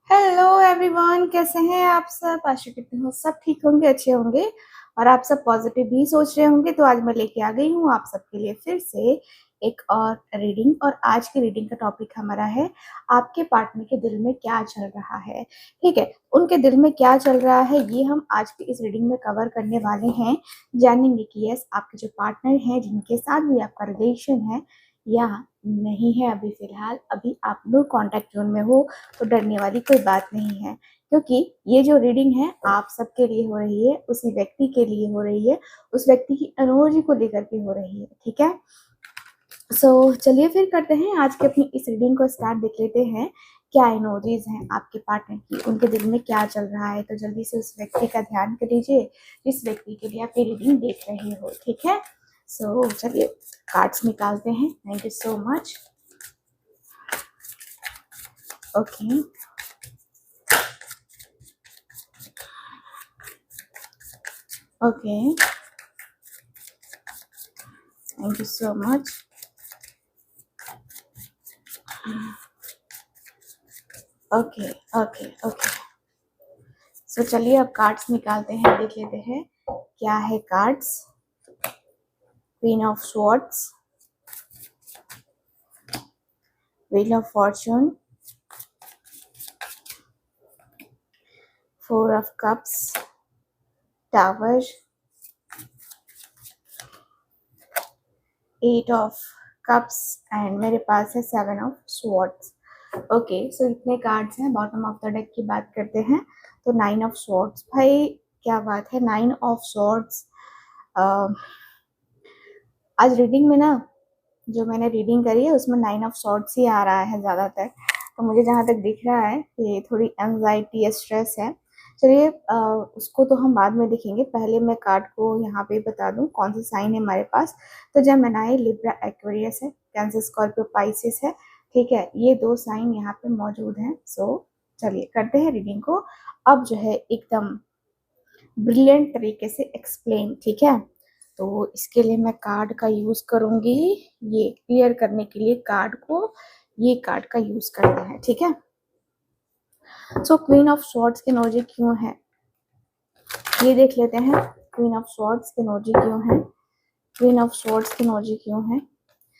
Hello everyone, कैसे हैं आप सब। आशा करती हूँ सब ठीक होंगे, अच्छे होंगे और आप सब पॉजिटिव भी सोच रहे होंगे। तो आज मैं लेके आ गई हूँ आप सबके लिए फिर से एक और रीडिंग। और आज की रीडिंग का टॉपिक हमारा है आपके पार्टनर के दिल में क्या चल रहा है। ठीक है, उनके दिल में क्या चल रहा है ये हम आज की इस रीडिंग में कवर करने वाले हैं। जानेंगे कि यस, आपके जो पार्टनर हैं जिनके साथ भी आपका रिलेशन है या नहीं है, अभी फिलहाल अभी आप लोग कॉन्टेक्ट जोन में हो, तो डरने वाली कोई बात नहीं है। क्योंकि ये जो रीडिंग है आप सबके लिए हो रही है, उसी व्यक्ति के लिए हो रही है, उस व्यक्ति की एनर्जी को लेकर के हो रही है। ठीक है, चलिए फिर करते हैं आज की अपनी इस रीडिंग को स्टार्ट। देख लेते हैं क्या एनर्जीज हैं आपके पार्टनर की, उनके दिल में क्या चल रहा है। तो जल्दी से उस व्यक्ति का ध्यान कर लीजिए जिस व्यक्ति के लिए आप ये रीडिंग देख रहे हो। ठीक है, चलिए कार्ड्स निकालते हैं। Thank you so much. Okay, okay, thank you so much. Okay, okay, okay. चलिए अब कार्ड्स निकालते हैं, देख लेते हैं क्या है cards. Queen of swords, wheel of fortune, four of cups, tower, eight of cups and मेरे पास है सेवन ऑफ स्वॉर्ड्स। ओके, इतने कार्ड्स हैं। बॉटम ऑफ द डेक की बात करते हैं तो नाइन ऑफ स्वॉर्ड्स। भाई क्या बात है, नाइन ऑफ स्वॉर्ड्स। आज रीडिंग में ना, जो मैंने रीडिंग करी है उसमें नाइन ऑफ स्वॉर्ड्स ही आ रहा है ज़्यादातर। तो मुझे जहाँ तक दिख रहा है कि थोड़ी एंजाइटी या स्ट्रेस है। चलिए उसको तो हम बाद में देखेंगे, पहले मैं कार्ड को यहाँ पे बता दूँ कौन सा साइन है हमारे पास। तो जेमिनी, लिब्रा, एक्वेरियस है, कैंसर, स्कॉर्पियो, पाइसिस है। ठीक है, ये दो साइन यहाँ पे मौजूद हैं। चलिए करते हैं रीडिंग को अब जो है एकदम ब्रिलियंट तरीके से एक्सप्लेन। ठीक है, तो इसके लिए मैं कार्ड का यूज करूंगी। ये क्लियर करने के लिए कार्ड को, ये कार्ड का यूज करते हैं। ठीक है, क्वीन ऑफ स्वॉर्ड्स की एनर्जी क्यों है ये देख लेते हैं। क्वीन ऑफ स्वॉर्ड्स की एनर्जी क्यों है, क्वीन ऑफ स्वॉर्ड्स की एनर्जी क्यों है।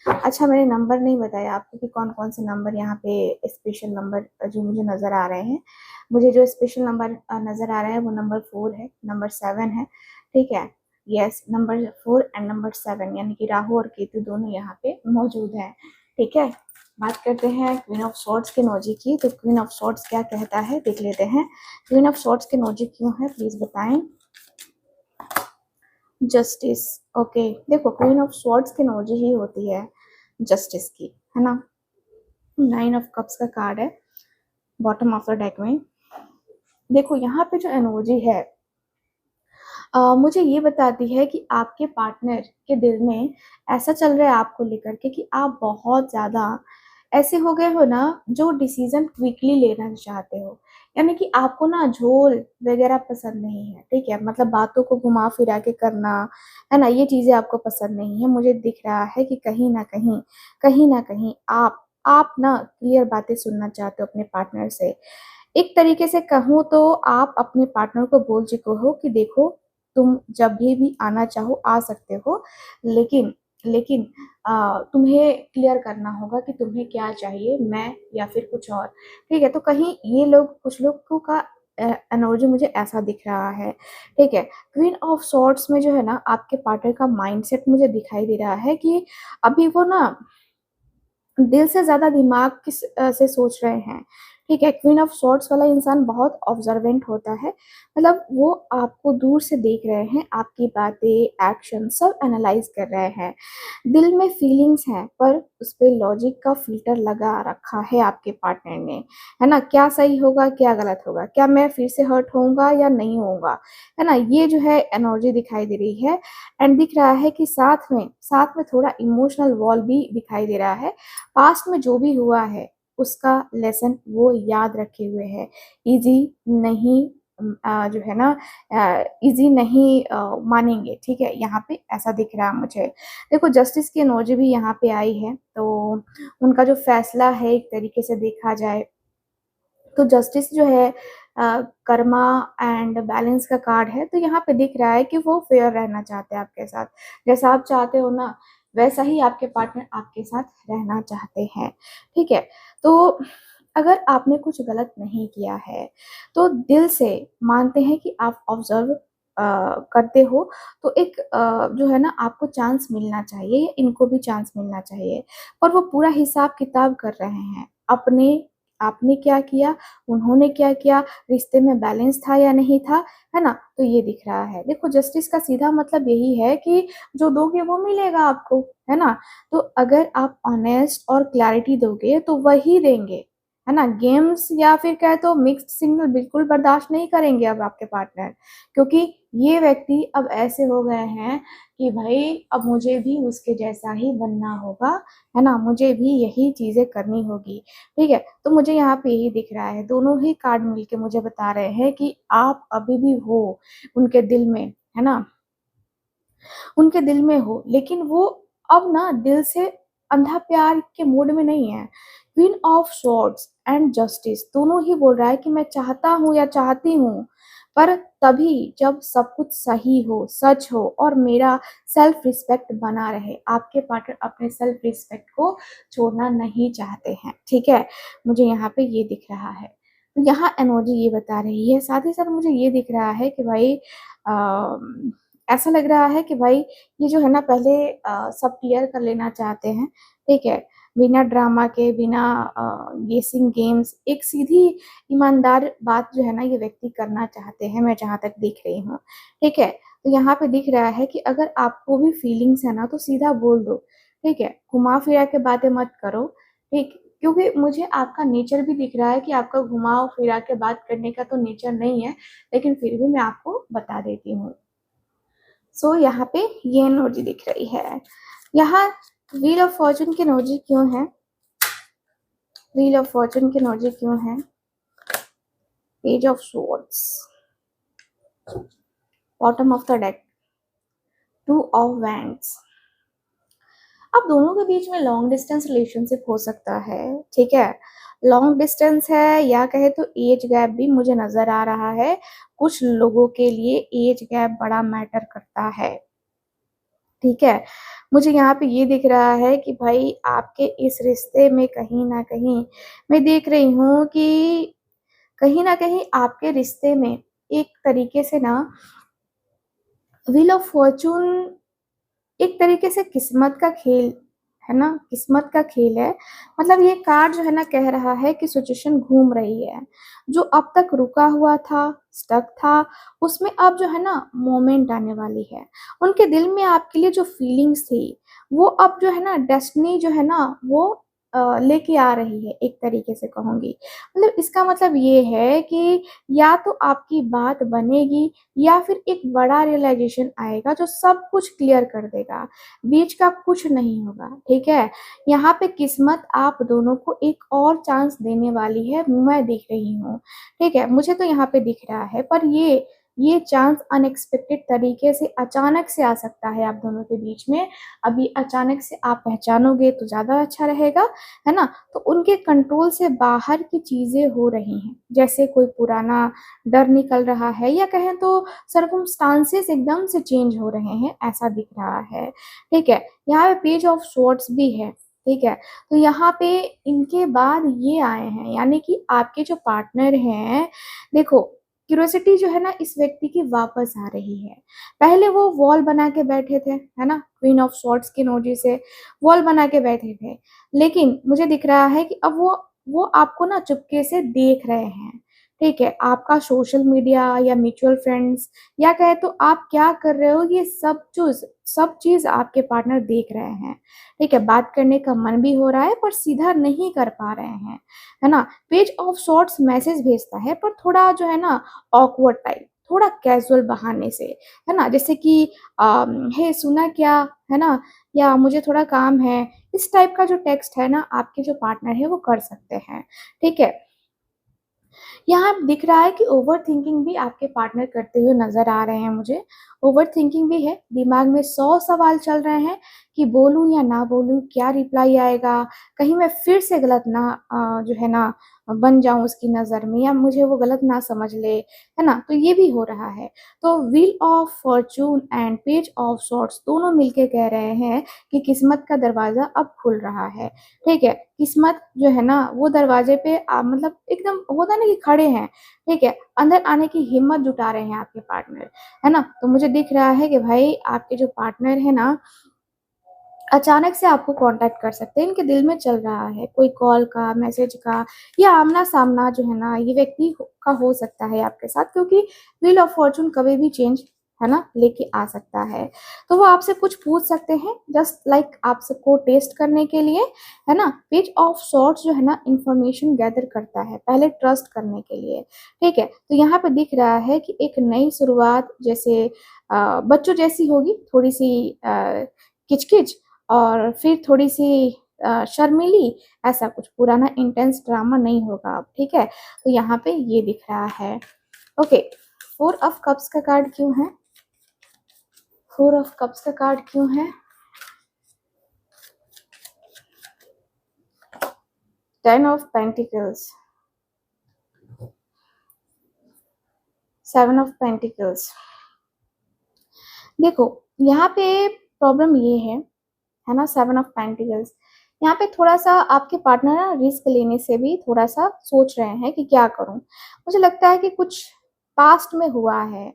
अच्छा, मैंने नंबर नहीं बताया आपको कि कौन कौन से नंबर यहाँ पे स्पेशल नंबर जो मुझे नजर आ रहे हैं। मुझे जो स्पेशल नंबर नजर आ रहा है वो नंबर 4 है, नंबर 7 है। ठीक है, यस, नंबर 4 एंड नंबर 7 यानी कि राहु और केतु दोनों यहाँ पे मौजूद हैं। ठीक है, बात करते हैं क्वीन ऑफ स्वॉर्ड्स की एनर्जी की। तो क्वीन ऑफ स्वॉर्ड्स क्या कहता है देख लेते हैं। क्वीन ऑफ स्वॉर्ड्स की एनर्जी क्यों है प्लीज बताएं। जस्टिस। ओके, देखो क्वीन ऑफ स्वॉर्ड्स की एनर्जी ही होती है जस्टिस की, है ना। नाइन ऑफ कप्स का कार्ड है बॉटम ऑफ द डेक में। देखो यहाँ पे जो एनर्जी है मुझे ये बताती है कि आपके पार्टनर के दिल में ऐसा चल रहा है आपको लेकर के कि आप बहुत ज़्यादा ऐसे हो गए हो ना जो डिसीजन क्विकली लेना चाहते हो। यानी कि आपको ना झोल वगैरह पसंद नहीं है। ठीक है, मतलब बातों को घुमा फिरा के करना, है ना, ये चीज़ें आपको पसंद नहीं है। मुझे दिख रहा है कि कहीं ना कहीं आप ना क्लियर बातें सुनना चाहते हो अपने पार्टनर से। एक तरीके से कहूँ तो आप अपने पार्टनर को बोल चुके हो कि देखो, तुम जब भी आना चाहो आ सकते हो, लेकिन लेकिन तुम्हें क्लियर करना होगा कि तुम्हें क्या चाहिए, मैं या फिर कुछ और। ठीक है, तो कहीं ये लोग, कुछ लोगों का एनर्जी मुझे ऐसा दिख रहा है। ठीक है, क्वीन ऑफ सॉर्ड्स में जो है ना आपके पार्टनर का माइंडसेट मुझे दिखाई दे रहा है कि अभी वो ना दिल से ज्यादा दिमाग से सोच रहे हैं। ठीक है, क्वीन ऑफ सॉर्ड्स वाला इंसान बहुत ऑब्जर्वेंट होता है। मतलब वो आपको दूर से देख रहे हैं, आपकी बातें, एक्शन सब एनालाइज कर रहे हैं। दिल में फीलिंग्स हैं पर उस पे लॉजिक का फिल्टर लगा रखा है आपके पार्टनर ने, है ना। क्या सही होगा, क्या गलत होगा, क्या मैं फिर से हर्ट होऊंगा या नहीं होऊंगा, है ना, ये जो है एनर्जी दिखाई दे रही है। एंड दिख रहा है कि साथ में थोड़ा इमोशनल वॉल भी दिखाई दे रहा है। पास्ट में जो भी हुआ है उसका लेसन वो याद रखे हुए है। इजी नहीं, जो है ना, इजी नहीं मानेंगे। ठीक है, यहाँ पे ऐसा दिख रहा है मुझे। देखो जस्टिस की एनर्जी भी यहाँ पे आई है, तो उनका जो फैसला है एक तरीके से देखा जाए तो जस्टिस जो है कर्मा एंड बैलेंस का कार्ड है। तो यहाँ पे दिख रहा है कि वो फेयर रहना चाहते हैं आपके साथ, जैसा आप चाहते हो ना वैसा ही आपके पार्टनर आपके साथ रहना चाहते हैं। ठीक है, तो अगर आपने कुछ गलत नहीं किया है तो दिल से मानते हैं कि आप ऑब्जर्व करते हो, तो एक जो है ना आपको चांस मिलना चाहिए, इनको भी चांस मिलना चाहिए। और वो पूरा हिसाब किताब कर रहे हैं अपने, आपने क्या किया, उन्होंने क्या किया, रिश्ते में बैलेंस था या नहीं था, है ना। तो ये दिख रहा है। देखो जस्टिस का सीधा मतलब यही है कि जो दोगे वो मिलेगा आपको, है ना। तो अगर आप ऑनेस्ट और क्लैरिटी दोगे तो वही देंगे, है ना। गेम्स या फिर कहे तो मिक्स्ड सिग्नल बिल्कुल बर्दाश्त नहीं करेंगे अब आपके पार्टनर, क्योंकि ये व्यक्ति अब ऐसे हो गए हैं कि भाई अब मुझे भी उसके जैसा ही बनना होगा, है ना, मुझे भी यही चीजें करनी होगी। ठीक है, तो मुझे यहाँ पे यही दिख रहा है, दोनों ही कार्ड मिलके मुझे बता रहे हैं कि आप अभी भी हो उनके दिल में, है ना, उनके दिल में हो, लेकिन वो अब ना दिल से अंधा प्यार के मूड में नहीं है। Queen of swords and justice दोनों ही बोल रहा है कि मैं चाहता हूँ या चाहती हूँ, पर तभी जब सब कुछ सही हो, सच हो और मेरा सेल्फ रिस्पेक्ट बना रहे। आपके पार्टनर अपने सेल्फ रिस्पेक्ट को छोड़ना नहीं चाहते हैं। ठीक है, मुझे यहाँ पे ये दिख रहा है। तो यहाँ एनर्जी ये बता रही है, साथ ही साथ मुझे ये दिख रहा है कि भाई ऐसा लग रहा है कि भाई ये जो है ना पहले सब क्लियर कर लेना चाहते हैं। ठीक है, बिना ड्रामा के, बिना गेसिंग गेम्स, एक सीधी ईमानदार बात जो है ना ये व्यक्ति करना चाहते हैं, मैं जहाँ तक देख रही हूँ। ठीक है, तो यहाँ पे दिख रहा है कि अगर आपको भी फीलिंग्स है ना तो सीधा बोल दो। ठीक है, घुमा फिरा के बातें मत करो। ठीक, क्योंकि मुझे आपका नेचर भी दिख रहा है कि आपका घुमाव फिरा के बात करने का तो नेचर नहीं है, लेकिन फिर भी मैं आपको बता देती हूँ। सो यहाँ पे ये एनर्जी दिख रही है। यहाँ व्हील ऑफ फॉर्चून की एनर्जी क्यों है, व्हील ऑफ फॉर्चून की एनर्जी क्यों है, page of swords, bottom of the deck, two of wands. अब दोनों के बीच में लॉन्ग डिस्टेंस रिलेशनशिप हो सकता है। ठीक है, लॉन्ग डिस्टेंस है या कहे तो एज गैप भी मुझे नजर आ रहा है। कुछ लोगों के लिए एज गैप बड़ा मैटर करता है। ठीक है, मुझे यहाँ पे ये दिख रहा है कि भाई आपके इस रिश्ते में कहीं ना कहीं मैं देख रही हूँ कि कहीं ना कहीं आपके रिश्ते में एक तरीके से ना व्हील ऑफ फॉर्चून एक तरीके से किस्मत का खेल है ना, किस्मत का खेल है। मतलब ये कार्ड जो है ना कह रहा है कि सिचुएशन घूम रही है, जो अब तक रुका हुआ था, स्टक था, उसमें अब जो है ना मोमेंट आने वाली है। उनके दिल में आपके लिए जो फीलिंग्स थी वो अब जो है ना डेस्टिनी जो है ना वो लेके आ रही है, एक तरीके से कहूंगी। मतलब इसका मतलब ये है कि या तो आपकी बात बनेगी या फिर एक बड़ा रियलाइजेशन आएगा जो सब कुछ क्लियर कर देगा, बीच का कुछ नहीं होगा। ठीक है, यहाँ पे किस्मत आप दोनों को एक और चांस देने वाली है, मैं देख रही हूँ। ठीक है, मुझे तो यहाँ पे दिख रहा है, पर ये चांस अनएक्सपेक्टेड तरीके से अचानक से आ सकता है आप दोनों के बीच में। अभी अचानक से आप पहचानोगे तो ज्यादा अच्छा रहेगा, है ना। तो उनके कंट्रोल से बाहर की चीजें हो रही हैं, जैसे कोई पुराना डर निकल रहा है या कहें तो सर्कमस्टांसेस एकदम से चेंज हो रहे हैं, ऐसा दिख रहा है। ठीक है, यहाँ पे पेज ऑफ स्वॉर्ड्स भी है। ठीक है, तो यहाँ पे इनके बाद ये आए हैं, यानी कि आपके जो पार्टनर हैं, देखो क्यूरियोसिटी जो है ना इस व्यक्ति की वापस आ रही है। पहले वो वॉल बना के बैठे थे, है ना, क्वीन ऑफ स्वॉर्ड्स की एनर्जी से वॉल बना के बैठे थे, लेकिन मुझे दिख रहा है कि अब वो आपको ना चुपके से देख रहे हैं। ठीक है, आपका सोशल मीडिया या म्यूचुअल फ्रेंड्स या कहे तो आप क्या कर रहे हो, ये सब चीज आपके पार्टनर देख रहे हैं। ठीक है, बात करने का मन भी हो रहा है पर सीधा नहीं कर पा रहे हैं, है ना। पेज ऑफ सॉर्ट्स मैसेज भेजता है पर थोड़ा जो है ना ऑकवर्ड टाइप, थोड़ा कैजुअल बहाने से, है ना, जैसे कि हे सुना क्या, है ना, या मुझे थोड़ा काम है, इस टाइप का जो टेक्स्ट है ना आपके जो पार्टनर है वो कर सकते हैं। ठीक है, यहाँ दिख रहा है कि ओवर थिंकिंग भी आपके पार्टनर करते हुए नजर आ रहे हैं मुझे। ओवर थिंकिंग भी है, दिमाग में 100 सवाल चल रहे हैं कि बोलूं या ना बोलूं, क्या रिप्लाई आएगा, कहीं मैं फिर से गलत ना जो है ना बन जाऊं उसकी नज़र में, या मुझे वो गलत ना समझ ले, है ना, तो ये भी हो रहा है। तो wheel of Fortune and page of swords दोनों मिलके कह रहे हैं कि किस्मत का दरवाजा अब खुल रहा है। ठीक है, किस्मत जो है ना वो दरवाजे पे मतलब एकदम होता है ना कि खड़े हैं। ठीक है, अंदर आने की हिम्मत जुटा रहे हैं आपके पार्टनर, है ना। तो मुझे दिख रहा है कि भाई आपके जो पार्टनर है ना अचानक से आपको कांटेक्ट कर सकते हैं, इनके दिल में चल रहा है कोई कॉल का, मैसेज का, या आमना-सामना जो है ना ये व्यक्ति का हो सकता है आपके साथ, क्योंकि व्हील ऑफ फॉर्च्यून कभी भी चेंज है ना लेके आ सकता है। तो वो आपसे कुछ पूछ सकते हैं जस्ट लाइक आपसे को टेस्ट करने के लिए, है ना। पेज ऑफ सॉर्ड्स जो है ना इंफॉर्मेशन गैदर करता है पहले ट्रस्ट करने के लिए। ठीक है, तो यहाँ पे दिख रहा है कि एक नई शुरुआत जैसे बच्चों जैसी होगी, थोड़ी-सी किच-किच और फिर थोड़ी-सी शर्मीली, ऐसा कुछ पुराना इंटेंस ड्रामा नहीं होगा अब, ठीक है? तो यहाँ पे ये दिख रहा है। ओके, 4 ऑफ कप्स का कार्ड क्यों है? 4 ऑफ कप्स का कार्ड क्यों है? 10 ऑफ पेंटिकल्स, 7 ऑफ पेंटिकल्स। देखो, यहाँ पे प्रॉब्लम ये है ना, 7 ऑफ पेंटिकल्स। यहाँ पे थोड़ा-सा आपके पार्टनर ना रिस्क लेने से भी थोड़ा-सा सोच रहे हैं कि क्या करूँ? मुझे लगता है कि कुछ पास्ट में हुआ है,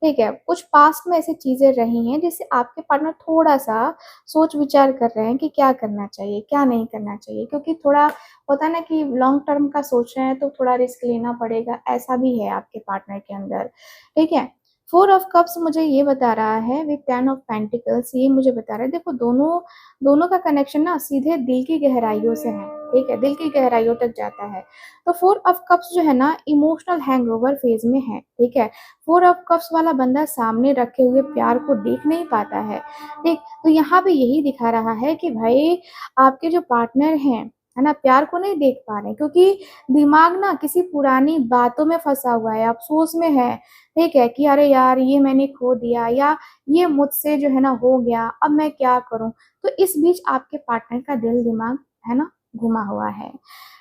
ठीक है? कुछ पास्ट में ऐसी चीज़ें रही हैं जिससे आपके पार्टनर थोड़ा-सा सोच-विचार कर रहे हैं कि क्या करना चाहिए, क्या नहीं करना चाहिए? क्योंकि थोड़ा होता है ना कि लॉन्ग टर्म का सोच रहे हैं तो थोड़ा रिस्क लेना पड़ेगा, ऐसा भी है आपके पार्टनर के अंदर, ठीक है? 4 ऑफ कप्स मुझे ये बता रहा है विथ 10 ऑफ पेंटिकल्स, ये मुझे बता रहा है, देखो दोनों दोनों का कनेक्शन ना सीधे दिल की गहराइयों से है, ठीक है? दिल की गहराइयों तक जाता है। तो 4 ऑफ कप्स जो है ना इमोशनल हैंगओवर फेज़ में है, ठीक है? 4 ऑफ कप्स वाला बंदा सामने रखे हुए प्यार को देख नहीं पाता है, ठीक? तो यहाँ पे यही दिखा रहा है कि भाई आपके जो पार्टनर हैं, है ना? प्यार को नहीं देख पा रहे हैं, क्योंकि दिमाग ना किसी पुरानी बातों में फँसा हुआ है, अफ़सोस में है, ठीक है? कि अरे यार ये मैंने खो दिया, या ये मुझसे जो है ना हो गया, अब मैं क्या करूँ? तो इस बीच आपके पार्टनर का दिल-दिमाग है ना घुमा हुआ है,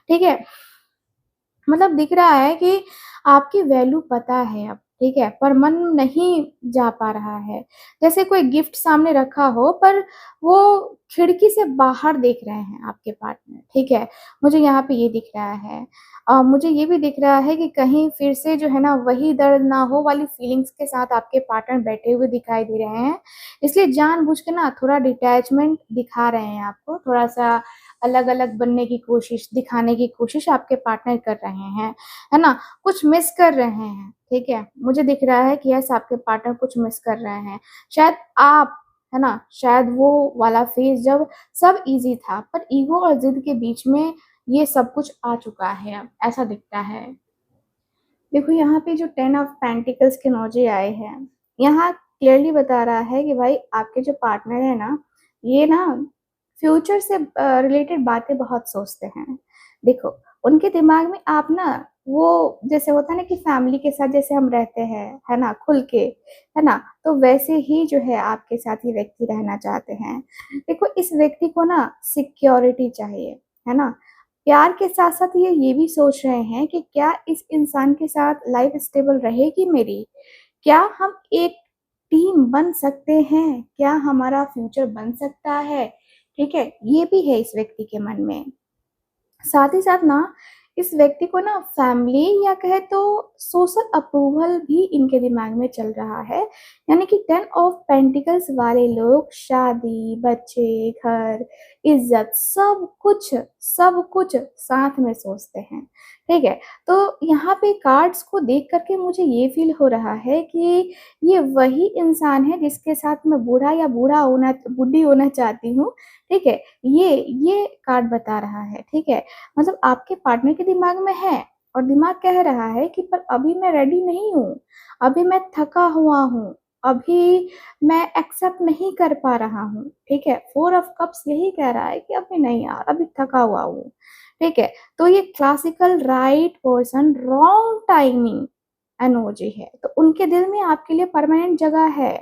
ठीक है? मतलब दिख रहा है कि आपकी वैल्यू पता है अब, ठीक है? पर मन नहीं जा पा रहा है। जैसे कोई गिफ्ट सामने रखा हो पर वो खिड़की से बाहर देख रहे हैं आपके पार्टनर, ठीक है? मुझे यहाँ पे ये दिख रहा है। मुझे ये भी दिख रहा है कि कहीं फिर से जो है ना वही दर्द ना हो वाली फीलिंग्स के साथ आपके पार्टनर बैठे हुए दिखाई दे रहे हैं। इसलिए जानबूझ के ना थोड़ा डिटैचमेंट दिखा रहे हैं आपको, थोड़ा-सा अलग-अलग बनने की कोशिश, दिखाने की कोशिश आपके पार्टनर कर रहे हैं, है ना? कुछ मिस कर रहे हैं, ठीक है? मुझे दिख रहा है कि यस आपके पार्टनर कुछ मिस कर रहे हैं। शायद आप, है ना? शायद वो वाला फ़ेज़ जब सब ईज़ी था, पर ईगो और ज़िद के बीच में ये सब कुछ आ चुका है अब, ऐसा दिखता है। देखो यहाँ पे जो 10 ऑफ पेंटिकल्स के नौजे आए हैं, यहाँ क्लियरली बता रहा है कि भाई आपके जो पार्टनर है ना, ये ना फ्यूचर से रिलेटेड बातें बहुत सोचते हैं। देखो, उनके दिमाग में आप ना वो जैसे होता है ना कि फैमिली के साथ जैसे हम रहते हैं, है ना? खुल के, है ना? तो वैसे ही जो है आपके साथ ये व्यक्ति रहना चाहते हैं। देखो इस व्यक्ति को ना सिक्योरिटी चाहिए, है ना? प्यार के साथ-साथ ये भी सोच रहे हैं कि क्या इस इंसान के साथ लाइफ़ स्टेबल रहेगी मेरी? क्या हम एक टीम बन सकते हैं? क्या हमारा फ्यूचर बन सकता है? ठीक है? ये भी है इस व्यक्ति के मन में। साथ ही साथ ना इस व्यक्ति को ना फैमिली या कहे तो सोशल अप्रूवल भी इनके दिमाग में चल रहा है। यानी कि 10 ऑफ पेंटिकल्स वाले लोग शादी, बच्चे, घर, इज़्ज़त सब कुछ साथ में सोचते हैं। ठीक है? तो यहाँ पे कार्ड्स को देख कर के मुझे ये फ़ील हो रहा है कि ये वही इंसान है जिसके साथ मैं बूढ़ी होना चाहती हूँ। ठीक है? ये कार्ड बता रहा है, ठीक है? मतलब आपके पार्टनर के दिमाग में है और दिमाग कह रहा है कि पर अभी मैं रेडी नहीं हूँ, अभी मैं थका हुआ हूँ, अभी मैं एक्सेप्ट नहीं कर पा रहा हूँ, ठीक है? 4 ऑफ कप्स यही कह रहा है कि अभी नहीं यार, अभी थका हुआ हूँ, ठीक है? तो ये classical right person wrong timing energy है, तो उनके दिल में आपके लिए परमानेंट जगह है,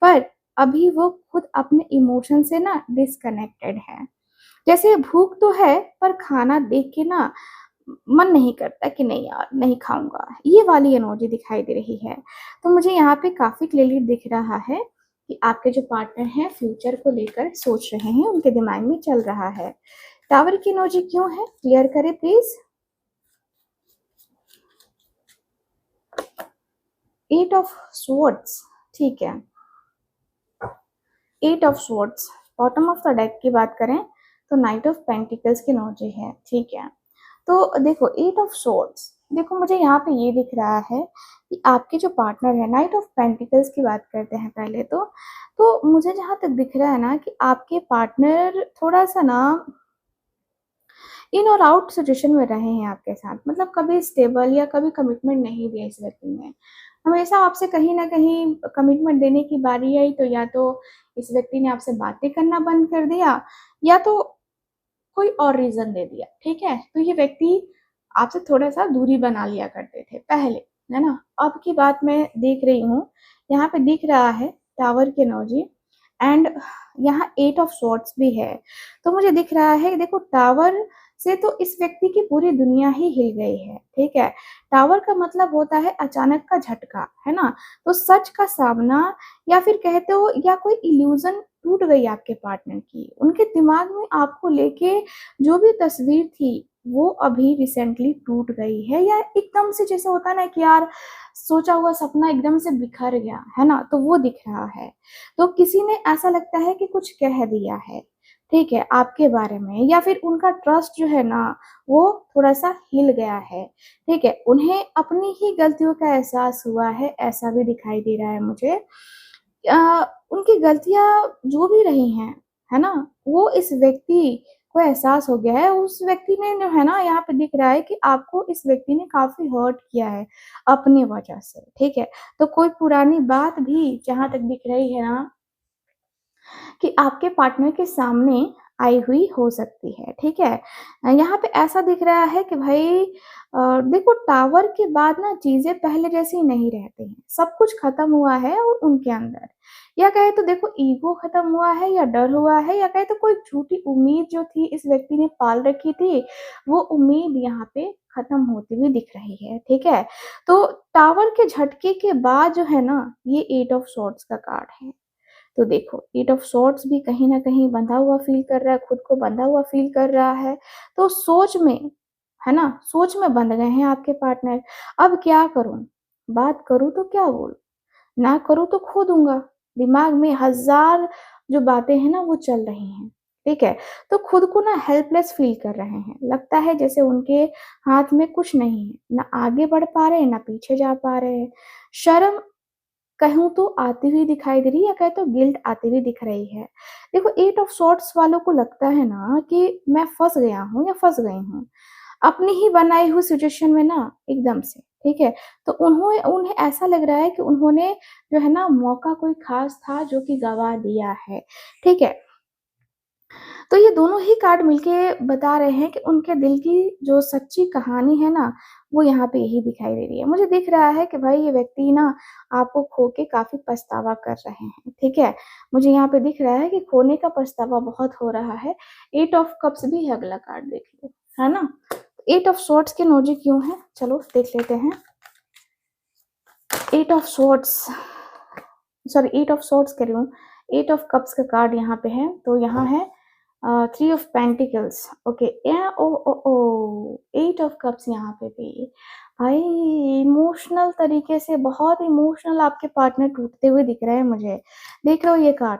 पर अभी वो खुद अपने इमोशन से ना डिस्कनेक्टेड है। जैसे भूख तो है पर खाना देख के ना मन नहीं करता कि नहीं यार नहीं खाऊँगा, ये वाली एनर्जी दिखाई दे रही है। तो मुझे यहाँ पे काफ़ी क्लियरली दिख रहा है कि आपके जो पार्टनर हैं फ्यूचर को लेकर सोच रहे हैं, उनके दिमाग में चल रहा है। टावर की एनर्जी क्यों है? क्लियर करें प्लीज़। 8 ऑफ स्वॉर्ड्स, ठीक है। 8 of swords, bottom of the deck की बात करें तो नाइट ऑफ पेंटिकल्स की एनर्जी है, ठीक है। तो देखो 8 ऑफ स्वॉर्ड्स, देखो मुझे यहाँ पे ये दिख रहा है कि आपके जो पार्टनर है, नाइट ऑफ पेंटिकल्स की बात करते हैं पहले तो मुझे जहाँ तक दिख रहा है ना कि आपके पार्टनर थोड़ा-सा ना इन और आउट सिचुएशन में रहे हैं आपके साथ, मतलब कभी स्टेबल या कभी कमिटमेंट नहीं दिया इस व्यक्ति ने। हमेशा आपसे कहीं न कहीं कमिटमेंट देने की बारी आई तो या तो इस व्यक्ति ने आपसे बातें करना बंद कर दिया या तो कोई और रीज़न दे दिया, ठीक है? तो ये व्यक्ति आपसे थोड़ा-सा दूरी बना लिया करते थे पहले, है ना? अब की बात मैं देख रही हूँ, यहाँ पे दिख रहा है टावर की एनर्जी एंड यहाँ 8 ऑफ स्वॉर्ड्स भी है। तो मुझे दिख रहा है देखो टावर से तो इस व्यक्ति की पूरी दुनिया ही हिल गई है, ठीक है? टावर का मतलब होता है अचानक का झटका, है ना? तो सच का सामना या फिर कहते हो या कोई इल्यूज़न टूट गई आपके पार्टनर की। उनके दिमाग में आपको लेके जो भी तस्वीर थी, वो अभी रिसेंटली टूट गई है या एकदम से जैसे होता है ना कि यार सोचा हुआ सपना एकदम से बिखर गया, है ना? तो वो दिख रहा है। तो किसी ने ऐसा लगता है कि कुछ कह दिया है, ठीक है, आपके बारे में या फिर उनका ट्रस्ट जो है ना, वो थोड़ा-सा हिल गया है, ठीक है? उन्हें अपनी ही गलतियों का एहसास हुआ है, ऐसा भी दिखाई दे रहा है मुझे। उनकी गलतियाँ जो भी रही हैं, है ना? वो इस व्यक्ति को एहसास हो गया है, उस व्यक्ति ने जो है ना यहाँ पे दिख रहा है कि आपको इस व्यक्ति ने काफ़ी हर्ट किया है अपनी वजह से, ठीक है? तो कोई पुरानी बात भी जहाँ तक दिख रही है ना कि आपके पार्टनर के सामने आई हुई हो सकती है, ठीक है? यहाँ पे ऐसा दिख रहा है कि भाई देखो टावर के बाद ना चीज़ें पहले जैसी नहीं रहती हैं, सब कुछ खत्म हुआ है और उनके अंदर या कहे तो देखो ईगो खत्म हुआ है या डर हुआ है या कहे तो कोई झूठी उम्मीद जो थी इस व्यक्ति ने पाल रखी थी, वो उम्मीद यहाँ पे खत्म होती हुई दिख रही है, ठीक है? तो टावर के झटके के बाद जो है ना, ये 8 ऑफ स्वॉर्ड्स का कार्ड है। तो देखो 8 ऑफ स्वॉर्ड्स भी कहीं न कहीं बँधा हुआ फ़ील कर रहा है, खुद को बँधा हुआ फ़ील कर रहा है। तो सोच में, है ना? सोच में बँध गए हैं आपके पार्टनर। अब क्या करूँ? बात करूँ तो क्या बोलूँ? ना करूँ तो खो दूँगा। दिमाग में हज़ार जो बातें हैं ना वो चल रही हैं, ठीक है? तो खुद को ना हेल्पलेस फ़ील कर रहे हैं। लगता है जैसे उनके हाथ में कुछ नहीं है, ना आगे बढ़ पा रहे हैं, ना पीछे जा पा रहे हैं। शर्म कहूँ तो आती हुई दिखाई दे रही है या कहें तो गिल्ट आती हुई दिख रही है। देखो 8 ऑफ सॉर्ड्स वालों को लगता है ना कि मैं फँस गया हूँ या फँस गई हूँ, अपनी ही बनाई हुई सिचुएशन में ना एकदम से, ठीक है? तो उन्हें ऐसा लग रहा है कि उन्होंने जो है ना मौका कोई ख़ास था जो कि गँवा दिया है, ठीक है? तो ये दोनों ही कार्ड मिलके बता रहे हैं कि उनके दिल की जो सच्ची कहानी है ना, वो यहाँ पे यही दिखाई दे रही है। मुझे दिख रहा है कि भाई ये व्यक्ति ना आपको खो के काफ़ी पछतावा कर रहे हैं, ठीक है? मुझे यहाँ पे दिख रहा है कि खोने का पछतावा बहुत हो रहा है। 8 ऑफ कप्स भी है अगला कार्ड देख लो, है ना? 8 ऑफ स्वॉर्ड्स की एनर्जी क्यों है? चलो देख लेते हैं। 8 of swords sorry 8 of swords कह रही हूँ। 8 ऑफ कप्स का कार्ड यहाँ पे है, तो यहाँ है 3 ऑफ पेंटिकल्स ओके ओ ओ ओ 8 ऑफ कप्स यहाँ पे भी भाई इमोशनल तरीके से बहुत इमोशनल आपके पार्टनर टूटते हुए दिख रहे हैं मुझे। देख रहे हो ये कार्ड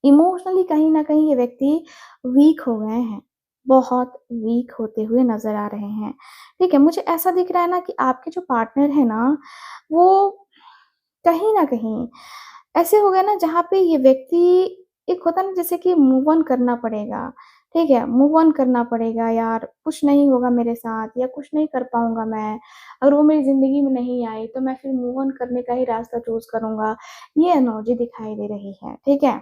इमोशनली कहीं न कहीं ये व्यक्ति वीक हो गए हैं, बहुत वीक होते हुए नज़र आ रहे हैं। ठीक है, मुझे ऐसा दिख रहा है ना कि आपके जो पार्टनर है ना, वो कहीं न कहीं ऐसे हो गया ना जहाँ पे ये व्यक्ति एक होता है ना जैसे कि मूव ऑन करना पड़ेगा, ठीक है? मूव ऑन करना पड़ेगा यार, कुछ नहीं होगा मेरे साथ या कुछ नहीं कर पाऊँगा मैं। अगर वो मेरी ज़िंदगी में नहीं आए तो मैं फिर मूव ऑन करने का ही रास्ता चूज़ करूँगा। ये एनर्जी दिखाई दे रही है, ठीक है?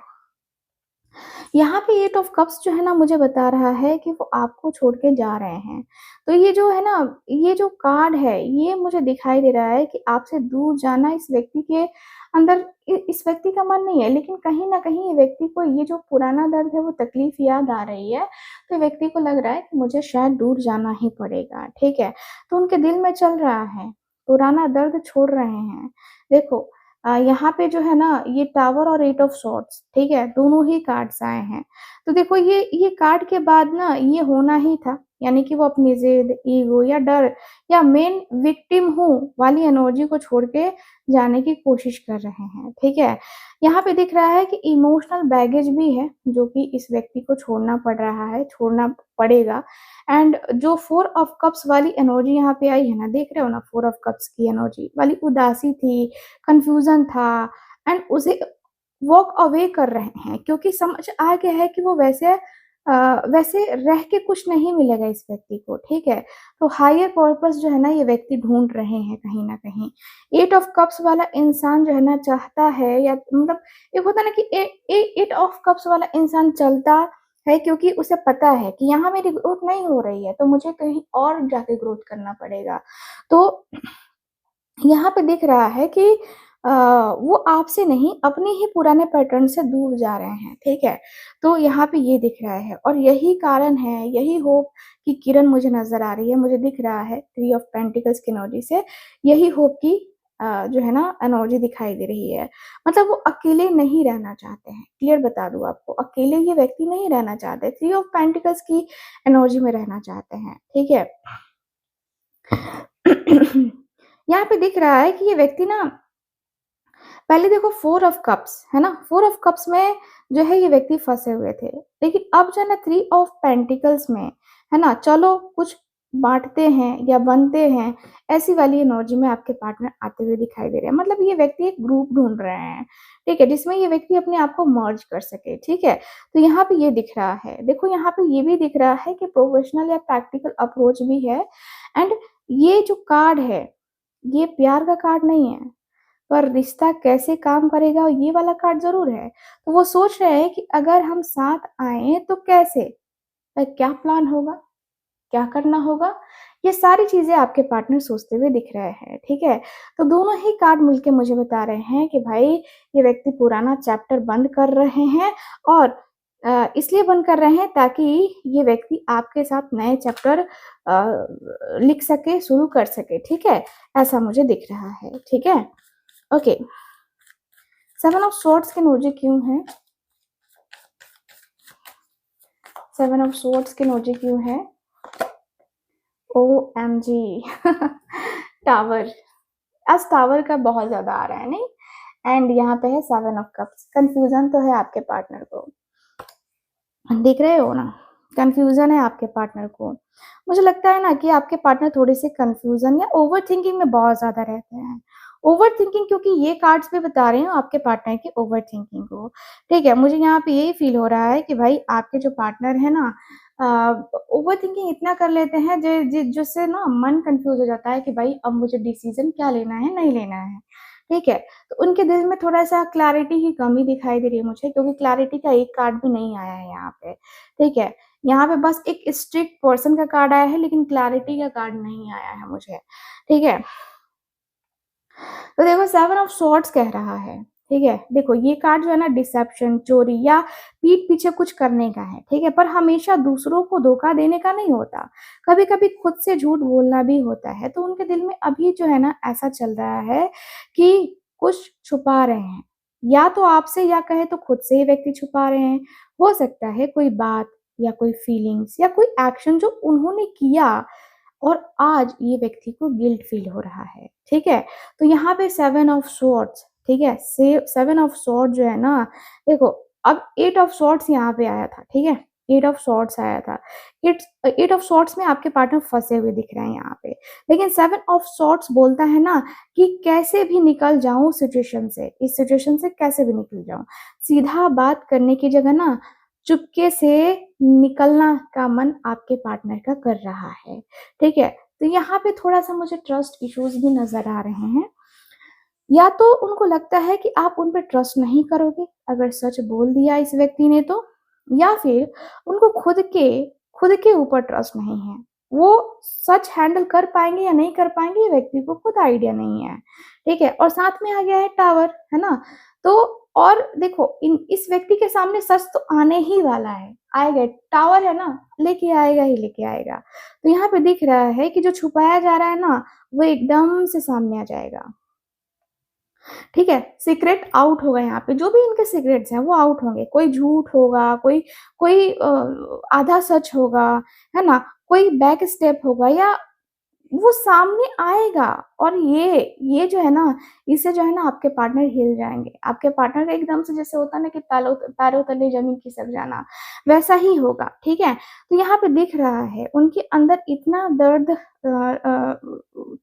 यहाँ पे 8 ऑफ कप्स जो है ना मुझे बता रहा है कि वो आपको छोड़ के जा रहे हैं। तो ये जो है ना, ये जो कार्ड है ये मुझे दिखाई दे रहा है कि आपसे दूर जाना इस व्यक्ति के अंदर इस व्यक्ति का मन नहीं है, लेकिन कहीं न कहीं ये व्यक्ति को ये जो पुराना दर्द है, वो तकलीफ़ याद आ रही है, तो व्यक्ति को लग रहा है कि मुझे शायद दूर जाना ही पड़ेगा, ठीक है? तो उनके दिल में चल रहा है, पुराना दर्द छोड़ रहे हैं। देखो यहाँ पे जो है ना ये टावर और 8 ऑफ सॉर्ड्स, ठीक है? दोनों ही कार्ड्स आए हैं। तो देखो ये कार्ड के बाद ना ये होना ही था, यानी कि वो अपनी ज़िद, ईगो या डर या मेन विक्टिम हूँ वाली एनर्जी को छोड़ के जाने की कोशिश कर रहे हैं, ठीक है? यहाँ पे दिख रहा है कि इमोशनल बैगेज भी है, जो कि इस व्यक्ति को छोड़ना पड़ रहा है, छोड़ना पड़ेगा एंड जो 4 ऑफ कप्स वाली एनर्जी यहाँ पे आई है ना, देख रहे हो ना 4 ऑफ कप्स की एनर्जी वाली उदासी थी, कन्फ्यूज़न था एंड उसे वॉक अवे कर रहे हैं क्योंकि समझ आ गया है कि वो वैसे रह के कुछ नहीं मिलेगा इस व्यक्ति को, ठीक है? तो हायर पर्पस जो है ना ये व्यक्ति ढूँढ रहे हैं कहीं न कहीं। 8 ऑफ कप्स वाला इंसान जो है ना चाहता है या मतलब एक होता है ना कि 8 ऑफ कप्स वाला इंसान चलता है क्योंकि उसे पता है कि यहाँ मेरी ग्रोथ नहीं हो रही है, तो मुझे कहीं और जाके ग्रोथ करना पड़ेगा। तो यहाँ पे दिख रहा है कि वो आपसे नहीं अपने ही पुराने पैटर्न से दूर जा रहे हैं, ठीक है? तो यहाँ पे ये दिख रहा है और यही कारण है, यही होप की किरण मुझे नज़र आ रही है, मुझे दिख रहा है 3 ऑफ पेंटिकल्स की एनर्जी से यही होप की जो है ना एनर्जी दिखाई दे रही है। मतलब वो अकेले नहीं रहना चाहते हैं, क्लियर बता दूँ आपको, अकेले ये व्यक्ति नहीं रहना चाहते, 3 ऑफ पेंटिकल्स की एनर्जी में रहना चाहते हैं, ठीक है? यहाँ पे दिख रहा है कि ये व्यक्ति ना पहले देखो 4 ऑफ कप्स, है ना? 4 ऑफ कप्स में जो है ये व्यक्ति फँसे हुए थे। लेकिन अब जो है ना 3 ऑफ पेंटिकल्स में, है ना? चलो कुछ बाँटते हैं या बनते हैं, ऐसी वाली एनर्जी में आपके पार्टनर आते हुए दिखाई दे रहे हैं। मतलब ये व्यक्ति एक ग्रुप ढूँढ रहे हैं, ठीक है? जिसमें ये व्यक्ति अपने आप को मर्ज कर सके, ठीक है? तो यहाँ पे ये दिख रहा है। देखो यहाँ पे ये भी दिख रहा है कि प्रोफेशनल या प्रैक्टिकल अप्रोच भी है एंड ये जो कार्ड है, ये प्यार का कार्ड नहीं है। पर रिश्ता कैसे काम करेगा ये वाला कार्ड ज़रूर है। तो वो सोच रहे हैं कि अगर हम साथ आएँ तो कैसे? क्या प्लान होगा? क्या करना होगा? ये सारी चीज़ें आपके पार्टनर सोचते हुए दिख रहे हैं, ठीक है? तो दोनों ही कार्ड मिलके मुझे बता रहे हैं कि भाई ये व्यक्ति पुराना चैप्टर बंद कर रहे हैं और इसलिए बंद कर रहे हैं ताकि ये व्यक्ति आपके साथ नए चैप्टर लिख सके, शुरू कर सके, ठीक है? ऐसा मुझे दिख रहा है, ठीक है? ओके। 7 ऑफ स्वॉर्ड्स की एनर्जी क्यों है? 7 ऑफ स्वॉर्ड्स की एनर्जी क्यों है? OMG tower. आज टावर का बहुत ज़्यादा आ रहा है नहीं? एंड यहाँ पे है 7 ऑफ कप्स। कन्फ्यूज़न तो है आपके पार्टनर को। देख रहे हो ना? कन्फ्यूज़न है आपके पार्टनर को। मुझे लगता है ना कि आपके पार्टनर थोड़े-से कन्फ्यूज़न या ओवरथिंकिंग में बहुत ज़्यादा रहते हैं। ओवरथिंकिंग क्योंकि ये कार्ड्स भी बता रहे हैं आपके पार्टनर की ओवरथिंकिंग को, ठीक है? मुझे यहाँ पे यही फ़ील हो रहा है कि भाई आपके जो पार्टनर है ना अ, ओवरथिंकिंग इतना कर लेते हैं जिससे ना मन कन्फ्यूज़ हो जाता है कि भाई अब मुझे डिसीज़न क्या लेना है, नहीं लेना है, ठीक है? तो उनके दिल में थोड़ा-सा क्लैरिटी की कमी दिखाई दे रही है मुझे क्योंकि क्लैरिटी का एक कार्ड भी नहीं आया है यहाँ पे, ठीक है? यहाँ पे बस एक स्ट्रिक्ट पर्सन का कार्ड आया है लेकिन क्लैरिटी का कार्ड नहीं आया है मुझे, ठीक है? तो देखो 7 ऑफ स्वॉर्ड्स कह रहा है, ठीक है? देखो ये कार्ड जो है ना डिसेप्शन, चोरी या पीठ पीछे कुछ करने का है, ठीक है? पर हमेशा दूसरों को धोखा देने का नहीं होता। कभी-कभी खुद से झूठ बोलना भी होता है। तो उनके दिल में अभी जो है ना ऐसा चल रहा है कि कुछ छुपा रहे हैं। या तो आपसे या कहें तो खुद से ही व्यक्ति छुपा रहे हैं। हो सकता है कोई बात या कोई फीलिंग्स या कोई एक्शन जो उन्होंने किया और आज ये व्यक्ति को गिल्ट फील हो रहा है, ठीक है? तो यहाँ पे 7 ऑफ स्वॉर्ड्स, ठीक है? 7 ऑफ स्वॉर्ड जो है ना, देखो अब 8 ऑफ स्वॉर्ड्स यहाँ पे आया था, ठीक है? 8 ऑफ स्वॉर्ड्स आया था। 8 ऑफ स्वॉर्ड्स में आपके पार्टनर फँसे हुए दिख रहे हैं यहाँ पे। लेकिन 7 ऑफ स्वॉर्ड्स बोलता है ना कि कैसे भी निकल जाऊँ सिचुएशन से, इस सिचुएशन से कैसे भी निकल जाऊँ। सीधा बात करने की जगह ना चुपके से निकलना का मन आपके पार्टनर का कर रहा है, ठीक है? तो यहाँ पे थोड़ा-सा मुझे ट्रस्ट इश्यूज़ भी नज़र आ रहे हैं। या तो उनको लगता है कि आप उन पे ट्रस्ट नहीं करोगे, अगर सच बोल दिया इस व्यक्ति ने तो, या फिर उनको खुद के ऊपर ट्रस्ट नहीं है। वो सच हैंडल कर पाएँगे या नहीं कर पाएँगे, ये व्यक्ति को खुद आइडिया नहीं है, ठीक है? और साथ में आ गया है टावर, है ना? तो और देखो इन इस व्यक्ति के सामने सच तो आने ही वाला है, आएगा, टावर है ना, लेके आएगा ही लेके आएगा। तो यहाँ पे दिख रहा है कि जो छुपाया जा रहा है ना, वो एकदम से सामने आ जाएगा। ठीक है? सीक्रेट आउट होगा यहाँ पे, जो भी इनके सीक्रेट्स हैं वो आउट होंगे। कोई झूठ होगा, कोई कोई आधा सच होगा, है ना? कोई बैक स्टेप होगा या वो सामने आएगा और ये जो है ना, इससे जो है ना आपके पार्टनर हिल जाएँगे। आपके पार्टनर का एकदम से जैसे होता है ना कि पैलों पैरों तले ज़मीन खिसक जाना, वैसा ही होगा, ठीक है? तो यहाँ पे दिख रहा है उनके अंदर इतना दर्द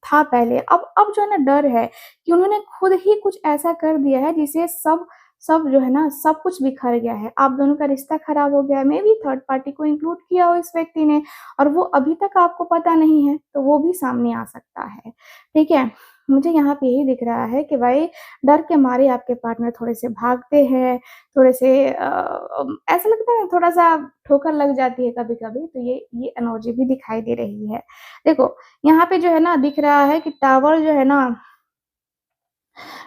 था पहले, अब जो है ना डर है कि उन्होंने खुद ही कुछ ऐसा कर दिया है जिससे सब सब जो है ना सब कुछ बिखर गया है। आप दोनों का रिश्ता खराब हो गया है, मेबी थर्ड पार्टी को इंक्लूड किया हो इस व्यक्ति ने और वो अभी तक आपको पता नहीं है, तो वो भी सामने आ सकता है, ठीक है? मुझे यहाँ पे यही दिख रहा है कि भाई डर के मारे आपके पार्टनर थोड़े-से भागते हैं, थोड़े-से ऐसा लगता है ना थोड़ा-सा ठोकर लग जाती है कभी-कभी, तो ये एनर्जी भी दिखाई दे रही है। देखो, यहाँ पे जो है ना दिख रहा है कि टावर जो है ना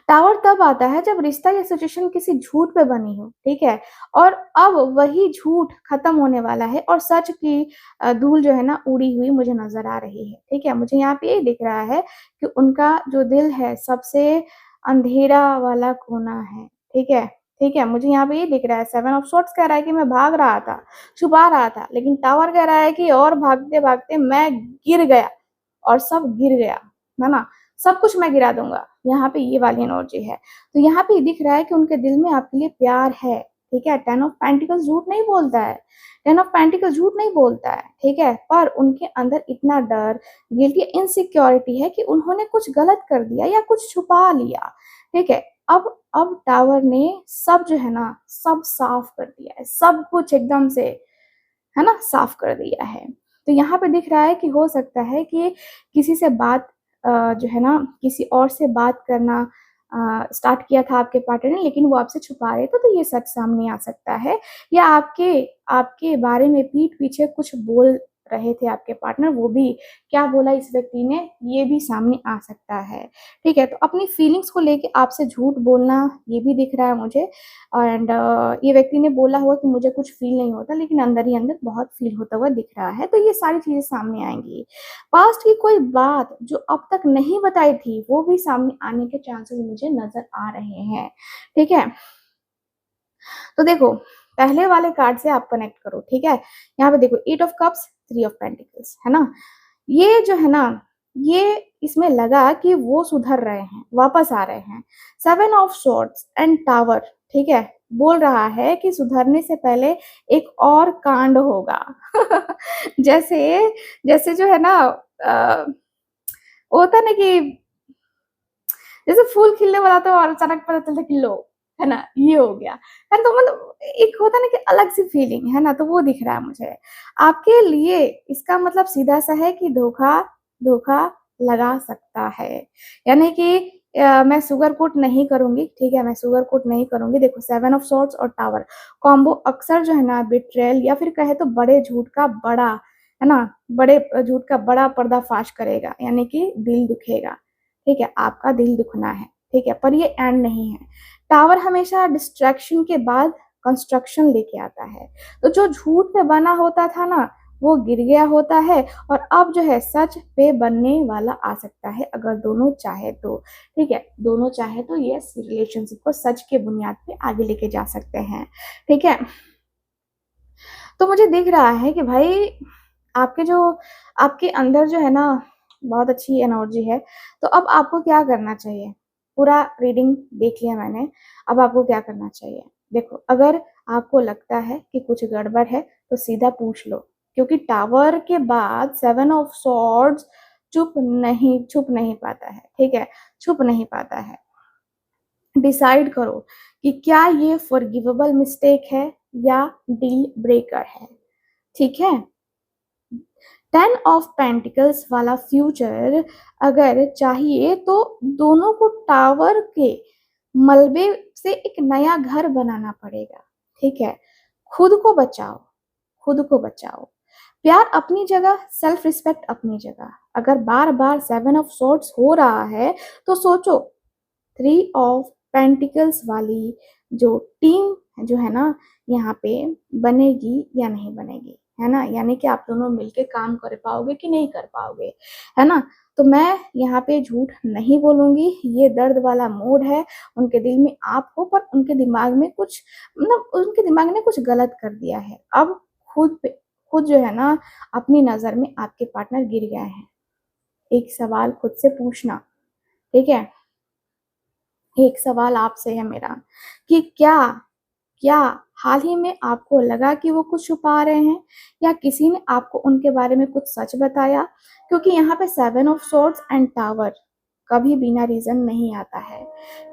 टावर तब आता है जब रिश्ता या सिचुएशन किसी झूठ पे बनी हो, ठीक है? और अब वही झूठ खत्म होने वाला है और सच की धूल जो है ना उड़ी हुई मुझे नज़र आ रही है, ठीक है? मुझे यहाँ पे ये दिख रहा है कि उनका जो दिल है सबसे अंधेरा वाला कोना है, ठीक है? ठीक है? मुझे यहाँ पे ये दिख रहा है 7 ऑफ सोर्ड्स कह रहा है कि मैं भाग रहा था, छुपा रहा था, लेकिन टावर कह रहा है कि और भागते-भागते मैं गिर गया और सब गिर गया, है ना? सब कुछ मैं गिरा दूँगा। यहाँ पे ये वाली एनर्जी है। तो यहाँ पे दिख रहा है कि उनके दिल में आपके लिए प्यार है, ठीक है? 10 ऑफ पेंटिकल्स झूठ नहीं बोलता है। 10 ऑफ पेंटिकल्स झूठ नहीं बोलता है, ठीक है? पर उनके अंदर इतना डर, गिल्टी, इनसिक्योरिटी है कि उन्होंने कुछ गलत कर दिया या कुछ छुपा लिया, ठीक है? अब टावर ने सब जो है ना, सब साफ कर दिया है। सब कुछ एकदम से है ना? साफ कर दिया है। तो यहाँ पे दिख रहा है कि हो सकता है कि किसी से बात जो है ना किसी और से बात करना स्टार्ट किया था आपके पार्टनर ने लेकिन वो आपसे छुपा रहे थे, तो ये सच सामने आ सकता है या आपके आपके बारे में पीठ पीछे कुछ बोल रहे थे आपके पार्टनर, वो भी क्या बोला इस व्यक्ति ने, ये भी सामने आ सकता है। ठीक है? तो अपनी फीलिंग्स को लेके आपसे झूठ बोलना, ये भी दिख रहा है मुझे एंड ये व्यक्ति ने बोला होगा कि मुझे कुछ फ़ील नहीं होता, लेकिन अंदर ही अंदर बहुत फ़ील होता हुआ दिख रहा है, तो ये सारी चीज़ें सामने आएँगी। पास्ट की कोई बात जो अब तक नहीं बताई थी, वो भी सामने आने के चांसेस मुझे नज़र आ रहे हैं, ठीक है? तो देखो, पहले वाले कार्ड से आप कनेक्ट करो, ठीक है? यहाँ पे देखो 8 ऑफ कप्स, 3 ऑफ पेंटिकल्स, है ना? ये जो है ना, ये इसमें लगा कि वो सुधर रहे हैं, वापस आ रहे हैं। 7 ऑफ स्वॉर्ड्स एंड टावर, ठीक है? बोल रहा है कि सुधरने से पहले एक और कांड होगा। जैसे जैसे जो है ना वो होता है ना कि जैसे फूल खिलने वाला था और अचानक पता चलता कि लो, है ना? ये हो गया। है ना? तो मतलब एक होता है ना कि अलग सी फीलिंग, है ना? तो वो दिख रहा है मुझे। आपके लिए इसका मतलब सीधा-सा है कि धोखा धोखा लगा सकता है। यानी कि मैं सुगर कोट नहीं करूँगी, ठीक है? मैं सुगर कोट नहीं करूँगी। देखो 7 ऑफ सॉर्ड्स और टावर कॉम्बो अक्सर जो है ना बिट्रेयल या फिर कहे तो बड़े झूठ का बड़ा, है ना? बड़े झूठ का बड़ा पर्दाफ़ाश करेगा, यानी कि दिल दुखेगा। ठीक है? आपका दिल दुखना है, ठीक है? पर ये एंड नहीं है। टावर हमेशा डिस्ट्रैक्शन के बाद कंस्ट्रक्शन लेके आता है। तो जो झूठ पे बना होता था ना, वो गिर गया होता है और अब जो है सच पे बनने वाला आ सकता है अगर दोनों चाहे तो, ठीक है? दोनों चाहे तो ये रिलेशनशिप को सच के बुनियाद पे आगे लेके जा सकते हैं, ठीक है? तो मुझे दिख रहा है कि भाई आपके जो आपके अंदर जो है ना बहुत अच्छी एनर्जी है, तो अब आपको क्या करना चाहिए? पूरा रीडिंग देख लिया मैंने, अब आपको क्या करना चाहिए? देखो, अगर आपको लगता है कि कुछ गड़बड़ है, तो सीधा पूछ लो, क्योंकि टावर के बाद 7 ऑफ सॉर्ड्स छुप नहीं पाता है, ठीक है? छुप नहीं पाता है। डिसाइड करो कि क्या ये फॉरगिवेबल मिस्टेक है या डील ब्रेकर है, ठीक है? 10 ऑफ पेंटिकल्स वाला फ्यूचर अगर चाहिए तो दोनों को टावर के मलबे से एक नया घर बनाना पड़ेगा, ठीक है? खुद को बचाओ, खुद को बचाओ। प्यार अपनी जगह, सेल्फ रिस्पेक्ट अपनी जगह। अगर बार बार 7 ऑफ सॉर्ड्स हो रहा है तो सोचो 3 ऑफ पेंटिकल्स वाली जो टीम जो है ना यहाँ पे बनेगी या नहीं बनेगी, है ना, यानी कि आप दोनों मिलके काम कर पाओगे कि नहीं कर पाओगे, है ना। तो मैं यहाँ पे झूठ नहीं बोलूंगी, ये दर्द वाला मूड है। उनके दिल में आप हो, पर उनके दिमाग में कुछ, मतलब उनके दिमाग ने कुछ गलत कर दिया है। अब खुद पे खुद जो है ना अपनी नजर में आपके पार्टनर गिर गए हैं। एक सवाल खुद से पूछना, ठीक है। एक सवाल आपसे है मेरा कि क्या क्या हाल ही में आपको लगा कि वो कुछ छुपा रहे हैं, या किसी ने आपको उनके बारे में कुछ सच बताया? क्योंकि यहाँ पे 7 ऑफ सॉर्ड्स एंड टावर कभी बिना रीजन नहीं आता है,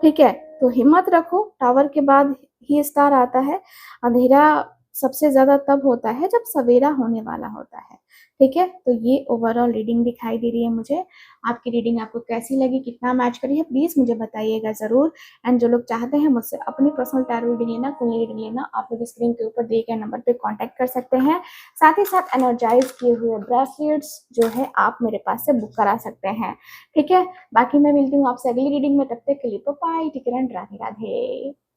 ठीक है। तो हिम्मत रखो, टावर के बाद ही स्टार आता है। अंधेरा सबसे ज्यादा तब होता है जब सवेरा होने वाला होता है, ठीक है। तो ये ओवरऑल रीडिंग दिखाई दे रही है मुझे। आपकी रीडिंग आपको कैसी लगी, कितना मैच करी है, प्लीज मुझे बताइएगा जरूर। एंड जो लोग चाहते हैं मुझसे अपनी पर्सनल टैरो रीडिंग लेना, कोई रीडिंग लेना, आप लोग स्क्रीन के ऊपर दिए गए नंबर पे कांटेक्ट कर सकते हैं। साथ ही साथ एनर्जाइज किए हुए ब्रेसलेट्स जो है आप मेरे पास से बुक करा सकते हैं, ठीक है। बाकी मैं मिलती हूँ आपसे अगली रीडिंग में, तब तक के लिए bye, take care and Radhe Radhe.